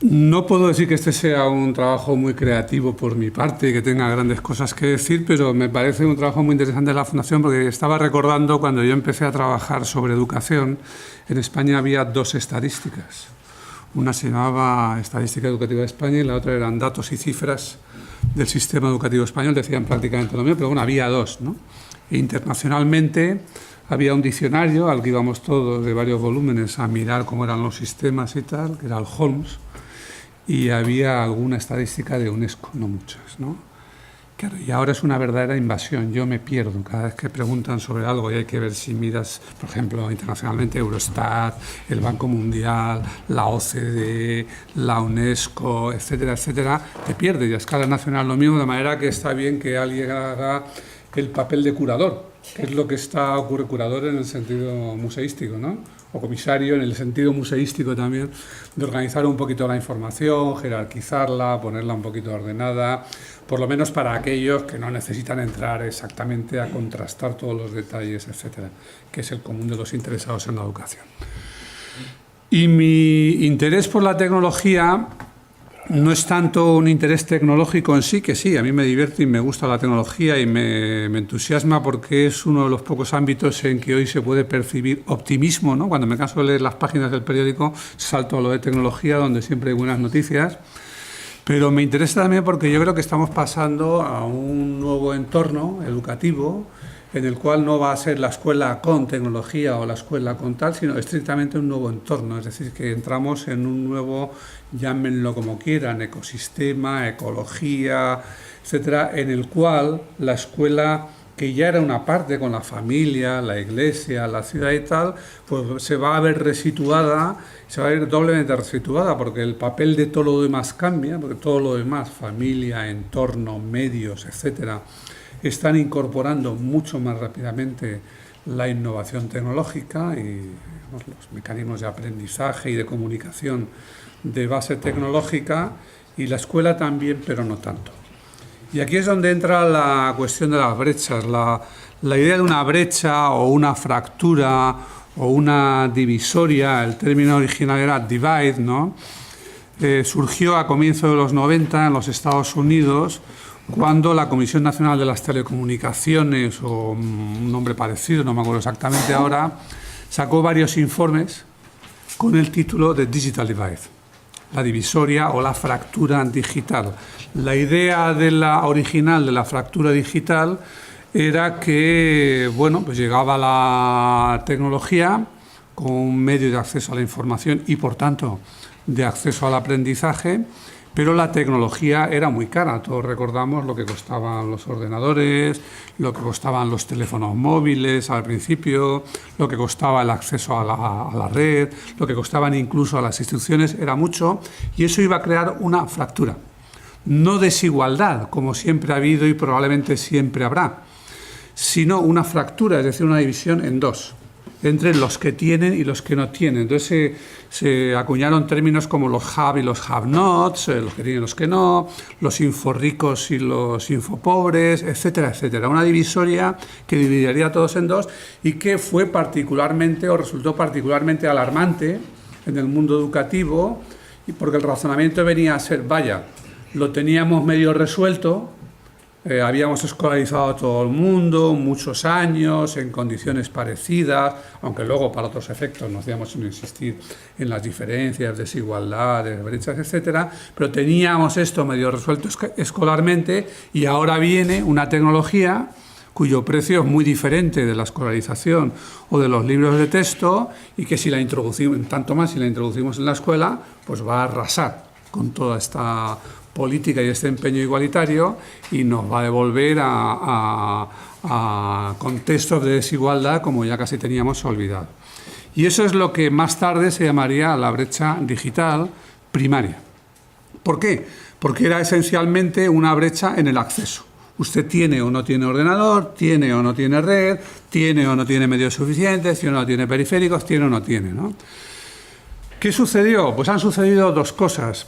No puedo decir que este sea un trabajo muy creativo por mi parte y que tenga grandes cosas que decir, pero me parece un trabajo muy interesante de la Fundación porque estaba recordando cuando yo empecé a trabajar sobre educación, en España había dos estadísticas. Una se llamaba Estadística Educativa de España y la otra eran datos y cifras del sistema educativo español, decían prácticamente lo mismo, pero bueno, había dos, ¿no? E internacionalmente había un diccionario al que íbamos todos de varios volúmenes a mirar cómo eran los sistemas y tal, que era el Holmes, y había alguna estadística de UNESCO, no muchas, ¿no? Claro, y ahora es una verdadera invasión. Yo me pierdo cada vez que preguntan sobre algo y hay que ver si miras, por ejemplo, internacionalmente Eurostat, el Banco Mundial, la OCDE, la UNESCO, etcétera, etcétera, te pierdes. Y a escala nacional lo mismo, de manera que está bien que alguien haga el papel de curador, que es lo que ocurre curador en el sentido museístico, ¿no? O comisario en el sentido museístico también, de organizar un poquito la información, jerarquizarla, ponerla un poquito ordenada, por lo menos para aquellos que no necesitan entrar exactamente a contrastar todos los detalles, etcétera, que es el común de los interesados en la educación. Y mi interés por la tecnología no es tanto un interés tecnológico en sí, que sí, a mí me divierte y me gusta la tecnología y me entusiasma porque es uno de los pocos ámbitos en que hoy se puede percibir optimismo, ¿no? Cuando me canso de leer las páginas del periódico, salto a lo de tecnología, donde siempre hay buenas noticias. Pero me interesa también porque yo creo que estamos pasando a un nuevo entorno educativo en el cual no va a ser la escuela con tecnología o la escuela con tal, sino estrictamente un nuevo entorno. Es decir, que entramos en un nuevo, llámenlo como quieran, ecosistema, ecología, etcétera, en el cual la escuela, que ya era una parte con la familia, la iglesia, la ciudad y tal, pues se va a ver resituada, se va a ver doblemente resituada, porque el papel de todo lo demás cambia, porque todo lo demás, familia, entorno, medios, etcétera, están incorporando mucho más rápidamente la innovación tecnológica y los mecanismos de aprendizaje y de comunicación de base tecnológica, y la escuela también, pero no tanto. Y aquí es donde entra la cuestión de las brechas. La idea de una brecha o una fractura o una divisoria, el término original era divide, ¿no? Surgió a comienzos de los 90 en los Estados Unidos, cuando la Comisión Nacional de las Telecomunicaciones, o un nombre parecido, no me acuerdo exactamente ahora, sacó varios informes con el título de Digital Divide, la divisoria o la fractura digital. La idea original de la fractura digital era que, bueno, pues llegaba la tecnología con un medio de acceso a la información y, por tanto, de acceso al aprendizaje, pero la tecnología era muy cara. Todos recordamos lo que costaban los ordenadores, lo que costaban los teléfonos móviles al principio, lo que costaba el acceso a la red, lo que costaban incluso a las instituciones, era mucho, y eso iba a crear una fractura. No desigualdad, como siempre ha habido y probablemente siempre habrá, sino una fractura, es decir, una división en dos, entre los que tienen y los que no tienen. Entonces se acuñaron términos como los have y los have-nots, los que tienen y los que no, los inforricos y los infopobres, etcétera, etcétera. Una divisoria que dividiría a todos en dos y que fue particularmente, o resultó particularmente alarmante en el mundo educativo, porque el razonamiento venía a ser, vaya, lo teníamos medio resuelto, habíamos escolarizado a todo el mundo muchos años en condiciones parecidas, aunque luego para otros efectos no hacíamos sino insistir en las diferencias, desigualdades, brechas, etcétera, pero teníamos esto medio resuelto escolarmente, y ahora viene una tecnología cuyo precio es muy diferente de la escolarización o de los libros de texto, y que si la introducimos, tanto más si la introducimos en la escuela, pues va a arrasar con toda esta política y este empeño igualitario y nos va a devolver a contextos de desigualdad como ya casi teníamos olvidado. Y eso es lo que más tarde se llamaría la brecha digital primaria. ¿Por qué? Porque era esencialmente una brecha en el acceso. Usted tiene o no tiene ordenador, tiene o no tiene red, tiene o no tiene medios suficientes, tiene o no tiene periféricos, tiene o no tiene, ¿no? ¿Qué sucedió? Pues han sucedido dos cosas.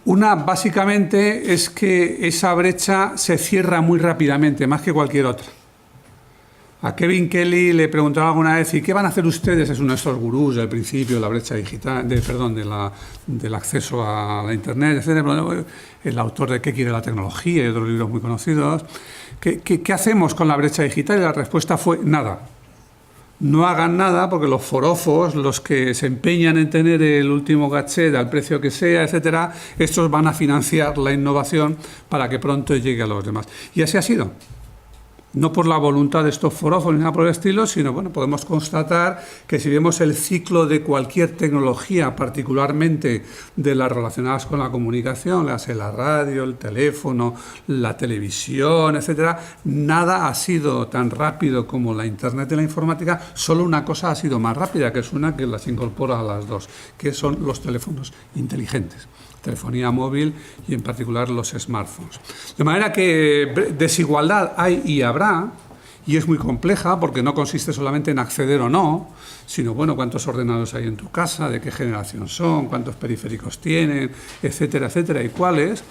Una, básicamente, es que esa brecha se cierra muy rápidamente, más que cualquier otra. A Kevin Kelly le preguntaron alguna vez, ¿y qué van a hacer ustedes? Es uno de estos gurús del principio, la brecha digital, del acceso a la Internet, etc. El autor de ¿Qué quiere la tecnología? Y otros libros muy conocidos. ¿Qué hacemos con la brecha digital? Y la respuesta fue nada. No hagan nada porque los forofos, los que se empeñan en tener el último gadget al precio que sea, etcétera, estos van a financiar la innovación para que pronto llegue a los demás. Y así ha sido. No por la voluntad de estos forofos ni nada por el estilo, sino bueno, podemos constatar que si vemos el ciclo de cualquier tecnología, particularmente de las relacionadas con la comunicación, la radio, el teléfono, la televisión, etcétera, nada ha sido tan rápido como la Internet y la informática, solo una cosa ha sido más rápida, que es una que las incorpora a las dos, que son los teléfonos inteligentes. Telefonía móvil y en particular los smartphones. De manera que desigualdad hay y habrá, y es muy compleja porque no consiste solamente en acceder o no, sino bueno, cuántos ordenadores hay en tu casa, de qué generación son, cuántos periféricos tienen, etcétera, etcétera, y cuáles.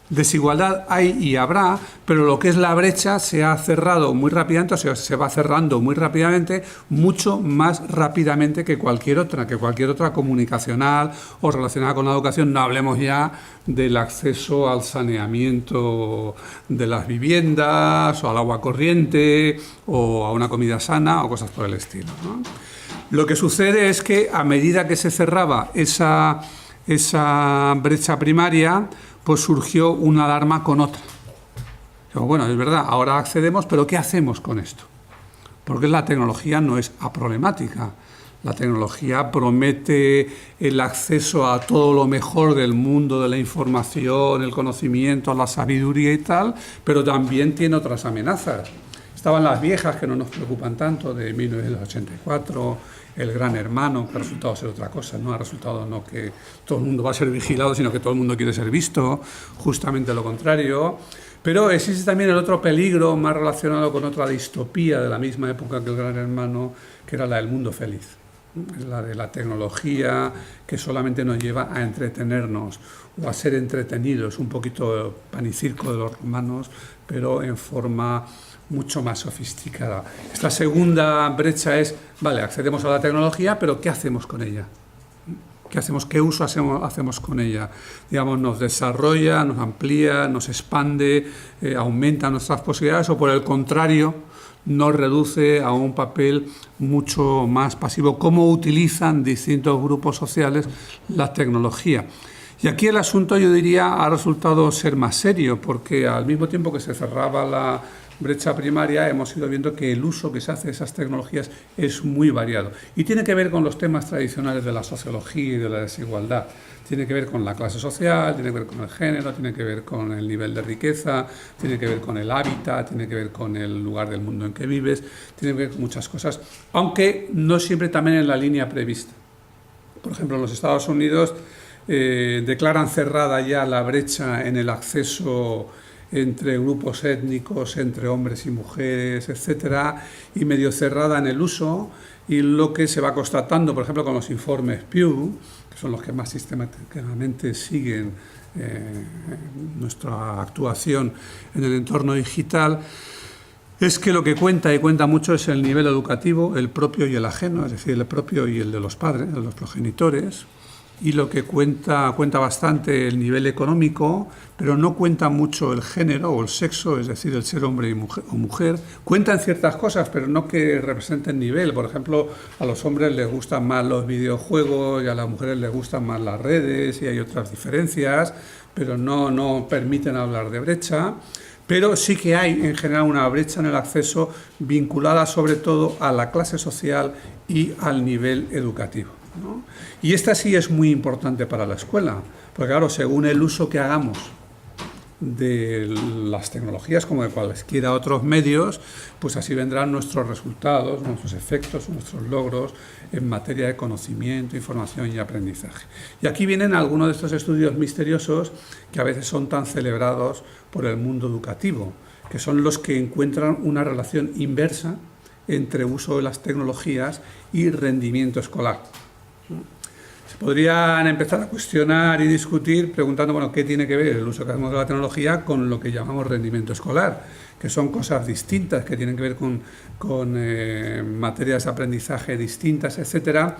Desigualdad hay y habrá, pero lo que es la brecha se ha cerrado muy rápidamente, o sea, se va cerrando muy rápidamente, mucho más rápidamente que cualquier otra comunicacional o relacionada con la educación. No hablemos ya del acceso al saneamiento de las viviendas, o al agua corriente, o a una comida sana, o cosas por el estilo, ¿no? Lo que sucede es que a medida que se cerraba esa brecha primaria, pues surgió una alarma con otra. Bueno, es verdad, ahora accedemos, pero ¿qué hacemos con esto? Porque la tecnología no es aproblemática. La tecnología promete el acceso a todo lo mejor del mundo de la información, el conocimiento, la sabiduría y tal, pero también tiene otras amenazas. Estaban las viejas, que no nos preocupan tanto, de 1984, el Gran Hermano, que ha resultado ser otra cosa, no ha resultado no que todo el mundo va a ser vigilado, sino que todo el mundo quiere ser visto, justamente lo contrario. Pero existe también el otro peligro más relacionado con otra distopía de la misma época que el Gran Hermano, que era la del mundo feliz. Es la de la tecnología que solamente nos lleva a entretenernos o a ser entretenidos, un poquito pan y circo de los romanos, pero en forma mucho más sofisticada. Esta segunda brecha es, vale, accedemos a la tecnología, pero ¿qué hacemos con ella? ¿Qué hacemos? ¿Qué uso hacemos con ella? Digamos, nos desarrolla, nos amplía, nos expande, aumenta nuestras posibilidades, o por el contrario, nos reduce a un papel mucho más pasivo. ¿Cómo utilizan distintos grupos sociales la tecnología? Y aquí el asunto, yo diría, ha resultado ser más serio, porque al mismo tiempo que se cerraba la brecha primaria, hemos ido viendo que el uso que se hace de esas tecnologías es muy variado. Y tiene que ver con los temas tradicionales de la sociología y de la desigualdad. Tiene que ver con la clase social, tiene que ver con el género, tiene que ver con el nivel de riqueza, tiene que ver con el hábitat, tiene que ver con el lugar del mundo en que vives, tiene que ver con muchas cosas, aunque no siempre también en la línea prevista. Por ejemplo, en los Estados Unidos declaran cerrada ya la brecha en el acceso entre grupos étnicos, entre hombres y mujeres, etcétera, y medio cerrada en el uso, y lo que se va constatando, por ejemplo, con los informes Pew, que son los que más sistemáticamente siguen nuestra actuación en el entorno digital, es que lo que cuenta y cuenta mucho es el nivel educativo, el propio y el ajeno, es decir, el propio y el de los padres, de los progenitores. Y lo que cuenta bastante el nivel económico, pero no cuenta mucho el género o el sexo, es decir, el ser hombre o mujer. Cuentan ciertas cosas, pero no que representen nivel. Por ejemplo, a los hombres les gustan más los videojuegos y a las mujeres les gustan más las redes, y hay otras diferencias, pero no permiten hablar de brecha. Pero sí que hay en general una brecha en el acceso vinculada sobre todo a la clase social y al nivel educativo, ¿no? Y esta sí es muy importante para la escuela, porque claro, según el uso que hagamos de las tecnologías como de cualesquiera otros medios, pues así vendrán nuestros resultados, nuestros efectos, nuestros logros en materia de conocimiento, información y aprendizaje. Y aquí vienen algunos de estos estudios misteriosos que a veces son tan celebrados por el mundo educativo, que son los que encuentran una relación inversa entre uso de las tecnologías y rendimiento escolar. Podrían empezar a cuestionar y discutir preguntando, bueno, ¿qué tiene que ver el uso que hacemos de la tecnología con lo que llamamos rendimiento escolar? Que son cosas distintas, que tienen que ver con materias de aprendizaje distintas, etcétera.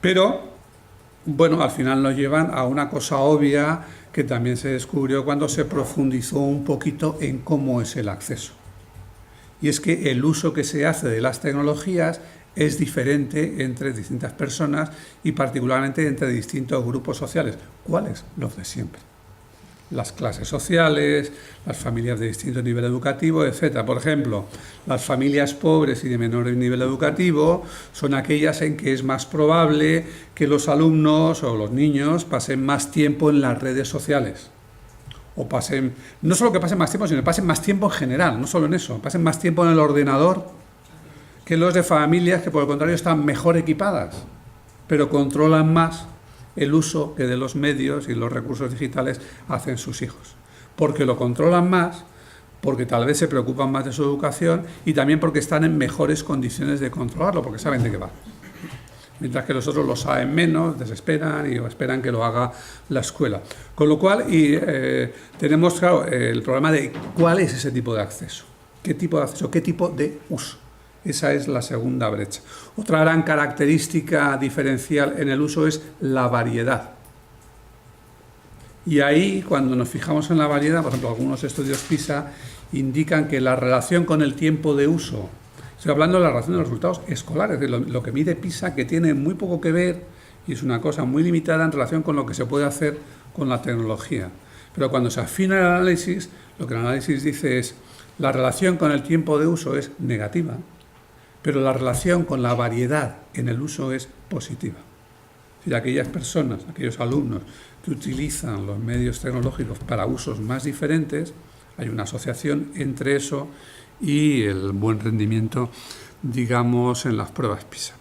Pero, bueno, al final nos llevan a una cosa obvia que también se descubrió cuando se profundizó un poquito en cómo es el acceso. Y es que el uso que se hace de las tecnologías es diferente entre distintas personas y particularmente entre distintos grupos sociales. ¿Cuáles? Los de siempre. Las clases sociales, las familias de distinto nivel educativo, etc. Por ejemplo, las familias pobres y de menor nivel educativo son aquellas en que es más probable que los alumnos o los niños pasen más tiempo en las redes sociales. O pasen, no solo que pasen más tiempo, sino que pasen más tiempo en general, no solo en eso, pasen más tiempo en el ordenador que los de familias que por el contrario están mejor equipadas, pero controlan más el uso que de los medios y los recursos digitales hacen sus hijos. Porque lo controlan más, porque tal vez se preocupan más de su educación y también porque están en mejores condiciones de controlarlo, porque saben de qué va. Mientras que los otros lo saben menos, desesperan y esperan que lo haga la escuela. Con lo cual, tenemos, claro, el problema de cuál es ese tipo de acceso. ¿Qué tipo de acceso? ¿Qué tipo de uso? Esa es la segunda brecha. Otra gran característica diferencial en el uso es la variedad. Y ahí, cuando nos fijamos en la variedad, por ejemplo, algunos estudios PISA indican que la relación con el tiempo de uso, estoy hablando de la relación de los resultados escolares, de lo que mide PISA, que tiene muy poco que ver y es una cosa muy limitada en relación con lo que se puede hacer con la tecnología. Pero cuando se afina el análisis, lo que el análisis dice es la relación con el tiempo de uso es negativa, pero la relación con la variedad en el uso es positiva. Es decir, aquellas personas, aquellos alumnos que utilizan los medios tecnológicos para usos más diferentes, hay una asociación entre eso y el buen rendimiento, digamos, en las pruebas PISA.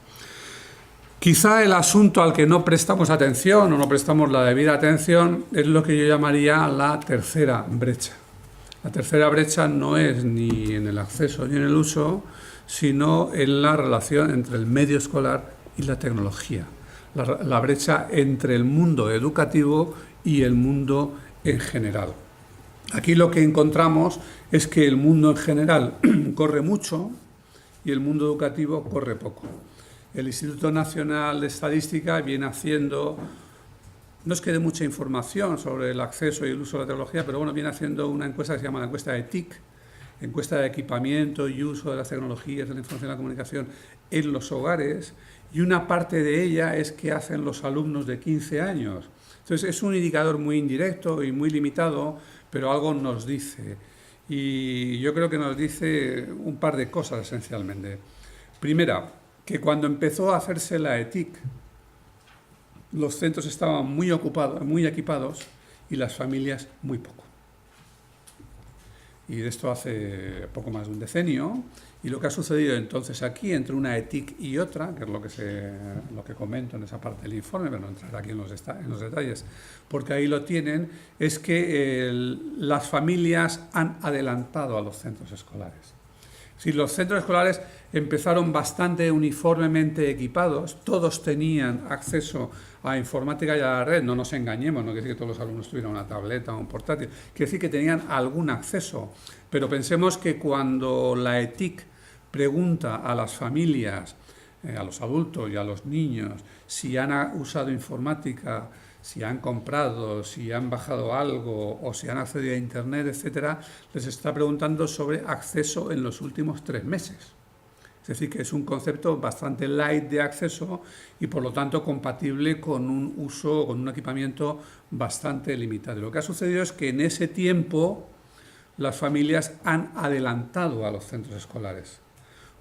Quizá el asunto al que no prestamos atención o no prestamos la debida atención es lo que yo llamaría la tercera brecha. La tercera brecha no es ni en el acceso ni en el uso, sino en la relación entre el medio escolar y la tecnología. La brecha entre el mundo educativo y el mundo en general. Aquí lo que encontramos es que el mundo en general corre mucho y el mundo educativo corre poco. El Instituto Nacional de Estadística viene haciendo, no es que dé mucha información sobre el acceso y el uso de la tecnología, pero bueno, viene haciendo una encuesta que se llama la encuesta de TIC, encuesta de equipamiento y uso de las tecnologías de la información y la comunicación en los hogares, y una parte de ella es qué hacen los alumnos de 15 años. Entonces es un indicador muy indirecto y muy limitado, pero algo nos dice. Y yo creo que nos dice un par de cosas esencialmente. Primera, que cuando empezó a hacerse la ETIC, los centros estaban muy ocupados, muy equipados y las familias muy poco. Y de esto hace poco más de un decenio. Y lo que ha sucedido entonces aquí, entre una ETIC y otra, que es lo que comento en esa parte del informe, pero no entraré aquí en los detalles, porque ahí lo tienen, es que las familias han adelantado a los centros escolares. Si los centros escolares empezaron bastante uniformemente equipados, todos tenían acceso a informática y a la red, no nos engañemos, no quiere decir que todos los alumnos tuvieran una tableta o un portátil, quiere decir que tenían algún acceso, pero pensemos que cuando la ETIC pregunta a las familias, a los adultos y a los niños si han usado informática, si han comprado, si han bajado algo o si han accedido a Internet, etcétera, les está preguntando sobre acceso en los últimos 3 meses. Es decir, que es un concepto bastante light de acceso y por lo tanto compatible con un uso, con un equipamiento bastante limitado. Lo que ha sucedido es que en ese tiempo las familias han adelantado a los centros escolares.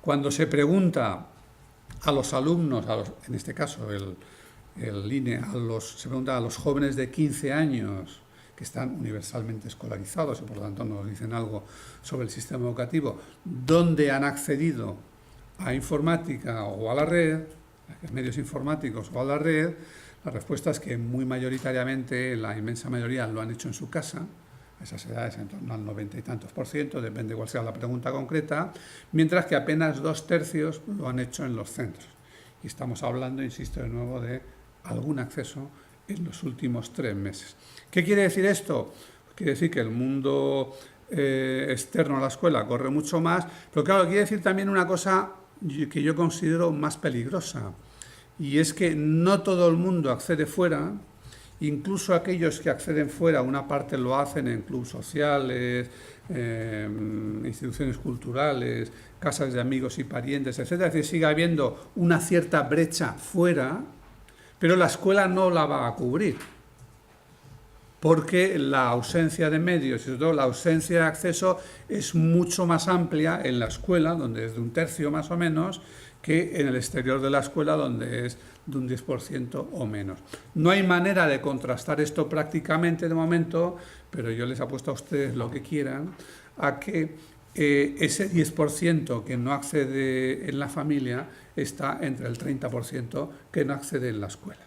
Cuando se pregunta a los alumnos, en este caso el INE, se pregunta a los jóvenes de 15 años que están universalmente escolarizados y por lo tanto nos dicen algo sobre el sistema educativo, dónde han accedido a informática o a la red, a medios informáticos o a la red, la respuesta es que muy mayoritariamente, la inmensa mayoría lo han hecho en su casa, a esas edades en torno al 90 y tantos %, depende cuál sea la pregunta concreta, mientras que apenas 2/3 lo han hecho en los centros. Y estamos hablando, insisto de nuevo, de algún acceso en los últimos 3 meses. ¿Qué quiere decir esto? Quiere decir que el mundo externo a la escuela corre mucho más, pero claro, quiere decir también una cosa que yo considero más peligrosa, y es que no todo el mundo accede fuera. Incluso aquellos que acceden fuera, una parte lo hacen en clubes sociales, instituciones culturales, casas de amigos y parientes, etc. Es decir, sigue habiendo una cierta brecha fuera, pero la escuela no la va a cubrir, porque la ausencia de medios y sobre todo la ausencia de acceso es mucho más amplia en la escuela, donde es de 1/3 más o menos, que en el exterior de la escuela, donde es de un 10% o menos. No hay manera de contrastar esto prácticamente de momento, pero yo les apuesto a ustedes lo que quieran, a que ese 10% que no accede en la familia está entre el 30% que no accede en la escuela.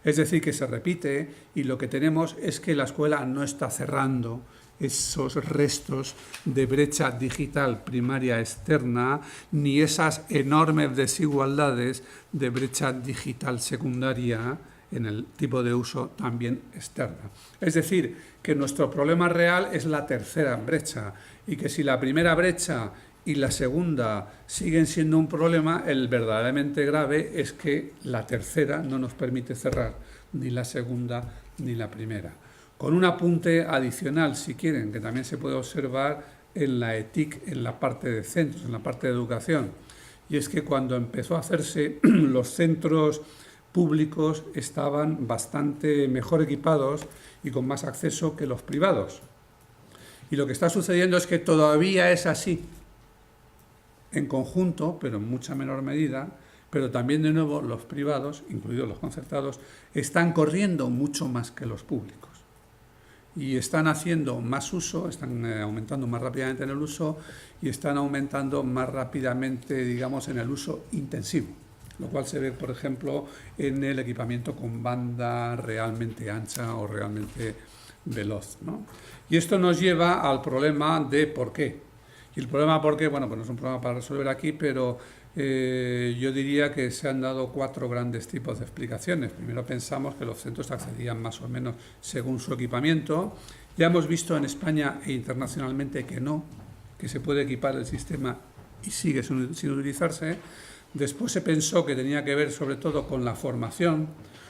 Es decir, que se repite, y lo que tenemos es que la escuela no está cerrando esos restos de brecha digital primaria externa, ni esas enormes desigualdades de brecha digital secundaria en el tipo de uso también externa. Es decir, que nuestro problema real es la tercera brecha, y que si la primera brecha y la segunda siguen siendo un problema, el verdaderamente grave es que la tercera no nos permite cerrar ni la segunda ni la primera. Con un apunte adicional, si quieren, que también se puede observar en la ETIC, en la parte de centros, en la parte de educación, y es que cuando empezó a hacerse, los centros públicos estaban bastante mejor equipados y con más acceso que los privados. Y lo que está sucediendo es que todavía es así, en conjunto, pero en mucha menor medida, pero también de nuevo los privados, incluidos los concertados, están corriendo mucho más que los públicos. Y están haciendo más uso, están aumentando más rápidamente en el uso y están aumentando más rápidamente, digamos, en el uso intensivo, lo cual se ve, por ejemplo, en el equipamiento con banda realmente ancha o realmente veloz, ¿no? Y esto nos lleva al problema de por qué. Y el problema por qué, bueno, pues no es un problema para resolver aquí, pero yo diría que se han dado 4 grandes tipos de explicaciones. Primero, pensamos que los centros accedían más o menos según su equipamiento. Ya hemos visto en España e internacionalmente que no, que se puede equipar el sistema y sigue sin utilizarse. Después se pensó que tenía que ver sobre todo con la formación.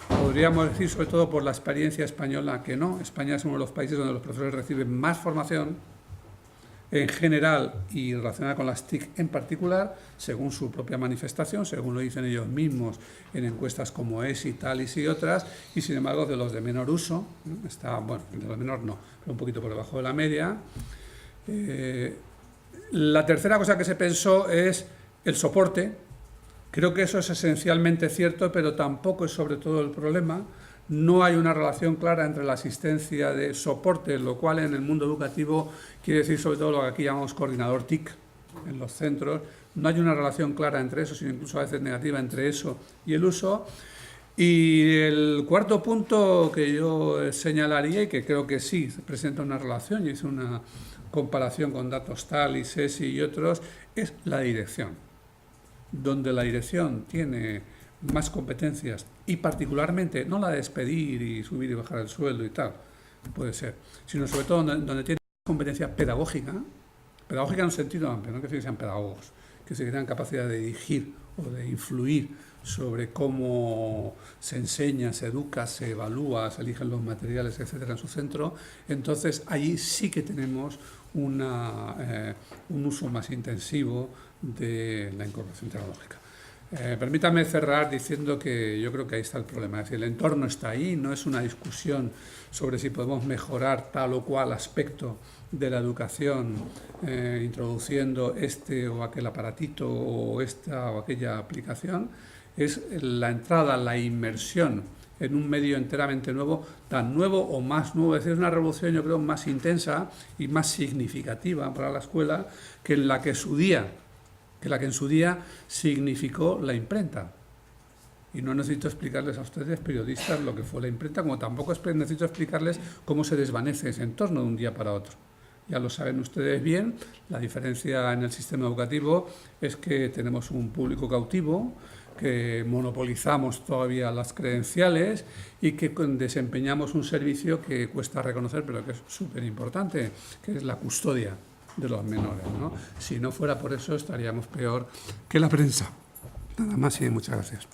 Podríamos decir sobre todo por la experiencia española que no. España es uno de los países donde los profesores reciben más formación en general y relacionada con las TIC en particular, según su propia manifestación, según lo dicen ellos mismos en encuestas como ESI, TALIS y otras, y sin embargo de los de menor uso, está, bueno, de los menor no, pero un poquito por debajo de la media. La tercera cosa que se pensó es el soporte. Creo que eso es esencialmente cierto, pero tampoco es sobre todo el problema. No hay una relación clara entre la asistencia de soporte, lo cual en el mundo educativo quiere decir sobre todo lo que aquí llamamos coordinador TIC en los centros. No hay una relación clara entre eso, sino incluso a veces negativa entre eso y el uso. Y el cuarto punto que yo señalaría, y que creo que sí presenta una relación, y es una comparación con datos TALIS, ESI y otros, es la dirección. Donde la dirección tiene más competencias, y particularmente no la de despedir y subir y bajar el sueldo y tal, puede ser, sino sobre todo donde tiene competencia pedagógica en un sentido amplio, no que sean pedagogos, que se tengan capacidad de dirigir o de influir sobre cómo se enseña, se educa, se evalúa, se eligen los materiales, etcétera, en su centro. Entonces allí sí que tenemos un uso más intensivo de la incorporación tecnológica. Permítame cerrar diciendo que yo creo que ahí está el problema. Es decir, el entorno está ahí, no es una discusión sobre si podemos mejorar tal o cual aspecto de la educación introduciendo este o aquel aparatito o esta o aquella aplicación. Es la entrada, la inmersión en un medio enteramente nuevo, tan nuevo o más nuevo. Es decir, es una revolución, yo creo, más intensa y más significativa para la escuela que la que en su día significó la imprenta. Y no necesito explicarles a ustedes, periodistas, lo que fue la imprenta, como tampoco necesito explicarles cómo se desvanece ese entorno de un día para otro. Ya lo saben ustedes bien, la diferencia en el sistema educativo es que tenemos un público cautivo que monopolizamos todavía las credenciales y que desempeñamos un servicio que cuesta reconocer, pero que es súper importante, que es la custodia de los menores, ¿no? Si no fuera por eso, estaríamos peor que la prensa. Nada más y muchas gracias.